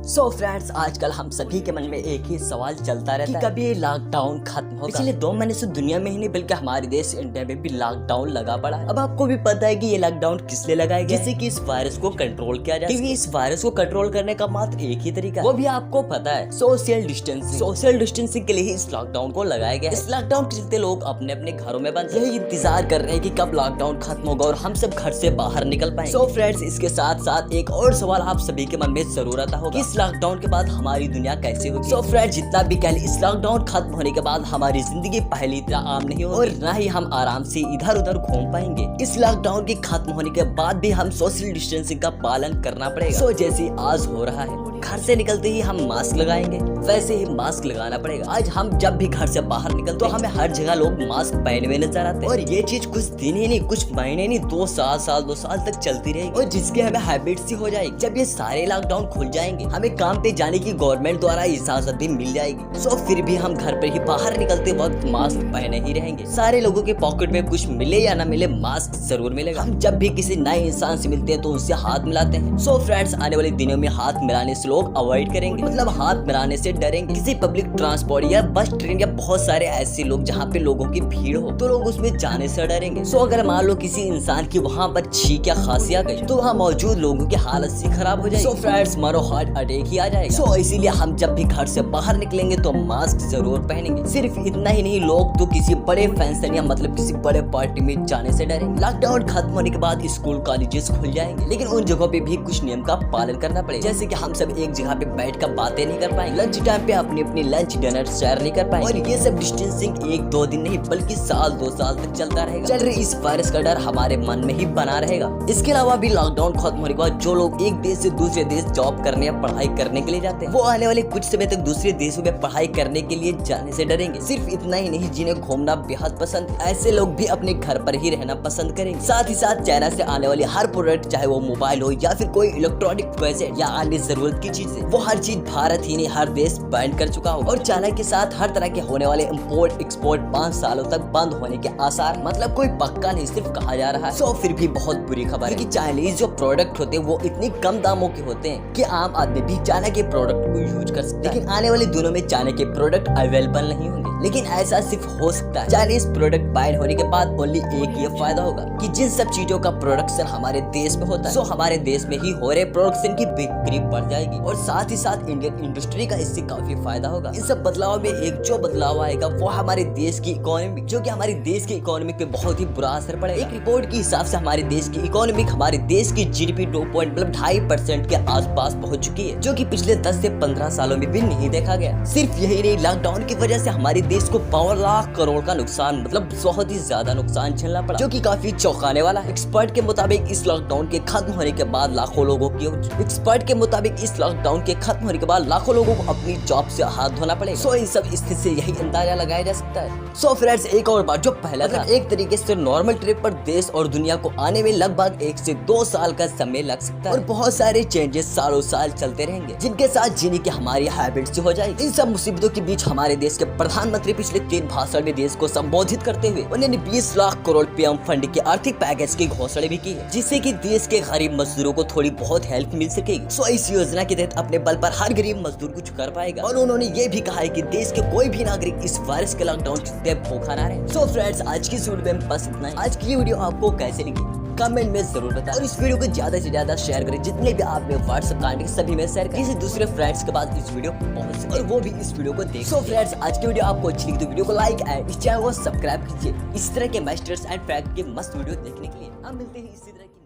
So friends, आजकल हम सभी के मन में एक ही सवाल चलता रहता है कि कभी लॉकडाउन खत्म होगा। पिछले 2 महीने से दुनिया में ही नहीं बल्कि हमारे देश इंडिया में भी लॉकडाउन लगा पड़ा है। अब आपको भी पता है कि ये लॉकडाउन किस लिए लगाया गया, जिससे कि इस वायरस को कंट्रोल किया जाए। क्योंकि इस वायरस को कंट्रोल करने का मात्र एक ही तरीका है, वो भी आपको पता है, सोशल डिस्टेंसिंग। सोशल डिस्टेंसिंग के लिए ही इस लॉकडाउन को लगाया गया। इस लॉकडाउन के चलते लोग अपने अपने घरों में बंद यही इंतजार कर रहे हैं कि कब लॉकडाउन खत्म होगा और हम सब घर से बाहर निकल पाएंगे। सो फ्रेंड्स, इसके साथ साथ एक और सवाल आप सभी के मन में जरूर आता होगा, इस लॉकडाउन के बाद हमारी दुनिया कैसे होगी। सो फ्रेंड्स, जितना भी कह ले, इस लॉकडाउन खत्म होने के बाद हमारी जिंदगी पहली तरह आम नहीं होगी और न ही हम आराम से इधर उधर घूम पाएंगे। इस लॉकडाउन के खत्म होने के बाद भी हम सोशल डिस्टेंसिंग का पालन करना पड़ेगा। सो जैसे आज हो रहा है, घर से निकलते ही हम मास्क लगाएंगे, वैसे ही मास्क लगाना पड़ेगा। आज हम जब भी घर से बाहर निकलते तो हमें हर जगह लोग मास्क पहने हुए नजर आते हैं और ये चीज कुछ दिन ही नहीं, कुछ महीने नहीं, 2 साल तक चलती रहेगी और जिसके हमें हैबिट सी हो जाएगी। जब ये सारे लॉकडाउन खुल जाएंगे, हमें काम पे जाने की गवर्नमेंट द्वारा इजाजत भी मिल जाएगी। सो फिर भी हम घर पर ही बाहर निकलते वक्त मास्क पहने ही रहेंगे। सारे लोगों के पॉकेट में कुछ मिले या ना मिले, मास्क जरूर मिलेगा। हम जब भी किसी नए इंसान से मिलते हैं तो उनसे हाथ मिलाते हैं। सो फ्रेंड्स, आने वाले दिनों में हाथ मिलाने से लोग अवॉइड करेंगे, मतलब हाथ मिलाने से डरेंगे। किसी पब्लिक ट्रांसपोर्ट या बस, ट्रेन या बहुत सारे ऐसे लोग जहाँ पे लोगों की भीड़ हो तो लोग उसमें जाने से डरेंगे। सो अगर मान लो किसी इंसान की वहाँ पर छींक या खांसी आ गई तो वहाँ मौजूद लोगों की हालत सी खराब हो जाएगी। सो फ्रेंड्स, मारो हार्ट अटैक ही आ जाएगा। सो इसीलिए हम जब भी घर से बाहर निकलेंगे तो मास्क जरूर पहनेंगे। सिर्फ इतना ही नहीं, लोग तो किसी बड़े फंक्शन या मतलब किसी बड़े पार्टी में जाने से डरेंगे। लॉकडाउन खत्म होने के बाद स्कूल कॉलेजेस खुल जाएंगे, लेकिन उन जगहों पे भी कुछ नियम का पालन करना पड़ेगा। जैसे कि हम सब एक जगह पे बैठ कर बातें नहीं कर पाएंगे, लंच टाइम पे अपनी अपनी लंच डिनर शेयर नहीं कर पाएंगे और ये सब डिस्टेंसिंग 1-2 दिन नहीं बल्कि 2 साल तक चलता रहेगा। चल रही इस वायरस का डर हमारे मन में ही बना रहेगा। इसके अलावा भी लॉकडाउन खत्म होने के बाद जो लोग एक देश से दूसरे देश जॉब करने या पढ़ाई करने के लिए जाते हैं, वो आने वाले कुछ समय तक दूसरे देशों में पढ़ाई करने के लिए जाने से डरेंगे। सिर्फ इतना ही नहीं, जिन्हें घूमना बेहद पसंद, ऐसे लोग भी अपने घर पर ही रहना पसंद करेंगे। साथ ही साथ चाइना से आने वाली हर प्रोडक्ट, चाहे वो मोबाइल हो या फिर कोई इलेक्ट्रॉनिक गैजेट या अन्य जरूरत की चीज है, वो हर चीज भारत ही नहीं हर देश बैन कर चुका हो। और चाइना के साथ हर तरह के होने वाले इम्पोर्ट एक्सपोर्ट 5 सालों तक बंद होने के आसार, मतलब कोई पक्का नहीं, सिर्फ कहा जा रहा है। सो फिर भी बहुत बुरी खबर है कि चाइनीज जो प्रोडक्ट होते हैं वो इतनी कम दामों के होते हैं कि आम आदमी भी चाइना के प्रोडक्ट को यूज कर सकता है। लेकिन आने वाले दिनों में चाइना के प्रोडक्ट अवेलेबल नहीं होंगे, लेकिन ऐसा सिर्फ हो सकता है चाइनीज प्रोडक्ट बैन होने के बाद ओनली एक ये फायदा होगा कि जिन सब चीजों का प्रोडक्शन हमारे देश में होता है, सो हमारे देश में ही हो रहे प्रोडक्शन की बिक्री बढ़ जाएगी और साथ ही साथ इंडियन इंडस्ट्री का इससे काफी फायदा होगा। इन सब बदलाव में एक जो बदलाव आएगा वो हमारे देश की इकोनॉमी, जो कि हमारे देश की इकोनॉमी पे बहुत ही बुरा असर पड़ेगा। एक रिपोर्ट के हिसाब से हमारे देश की इकोनॉमी, हमारे देश की जीडीपी 2.2% के आसपास पहुंच चुकी है, जो कि पिछले 10 से 15 सालों में भी नहीं देखा गया। सिर्फ यही नहीं, लॉकडाउन की वजह से हमारे देश को 5 लाख करोड़ का नुकसान, मतलब बहुत ही ज्यादा नुकसान झेलना पड़ा, जो कि काफी चौंकाने वाला है। एक्सपर्ट के मुताबिक इस लॉकडाउन के खत्म होने के बाद लाखों लोगों को अपनी जॉब से हाथ धोना पड़ेगा। सो इन सब स्थिति से यही अंदाजा लगाया जा सकता है। सो फ्रेंड्स, एक और बात, जो पहला था एक तरीके से नॉर्मल ट्रिप पर देश और दुनिया को आने में लगभग 1 से 2 साल का समय लग सकता है और बहुत सारे चेंजेस सालों साल चलते रहेंगे, जिनके साथ जीने की हमारी हैबिट्स हो जाएगी। इन सब मुसीबतों के बीच हमारे देश के प्रधानमंत्री पिछले 3 भाषण में देश को संबोधित करते हुए उन्होंने 20 लाख करोड़ पीएम फंड के आर्थिक पैकेज की घोषणा भी की है, जिससे कि देश के गरीब मजदूरों को थोड़ी बहुत हेल्प मिल सकेगी। सो इस योजना के तहत अपने बल पर हर गरीब मजदूर कुछ कर पाएगा और उन्होंने ये भी कहा है कि देश के कोई भी नागरिक इस वायरस के लॉकडाउन से भूखा ना रहे। सो फ्रेंड्स, आज की इस वीडियो में बस इतना ही। आज की वीडियो आपको कैसे लगी कमेंट में जरूर बताएं और इस वीडियो को ज्यादा से ज्यादा शेयर करें, जितने भी आपने व्हाट्सएप कांटेक्ट सभी में शेयर करें, किसी दूसरे फ्रेंड्स के पास इस वीडियो पहुंच सके और वो भी इस वीडियो को देख। सो फ्रेंड्स, आज की वीडियो आपको अच्छी लगी तो वीडियो को लाइक एंड इस चैनल को सब्सक्राइब कीजिए इस तरह के मास्टर्स एंड फैक्ट के मस्त वीडियो देखने के लिए। हम मिलते हैं इसी तरह की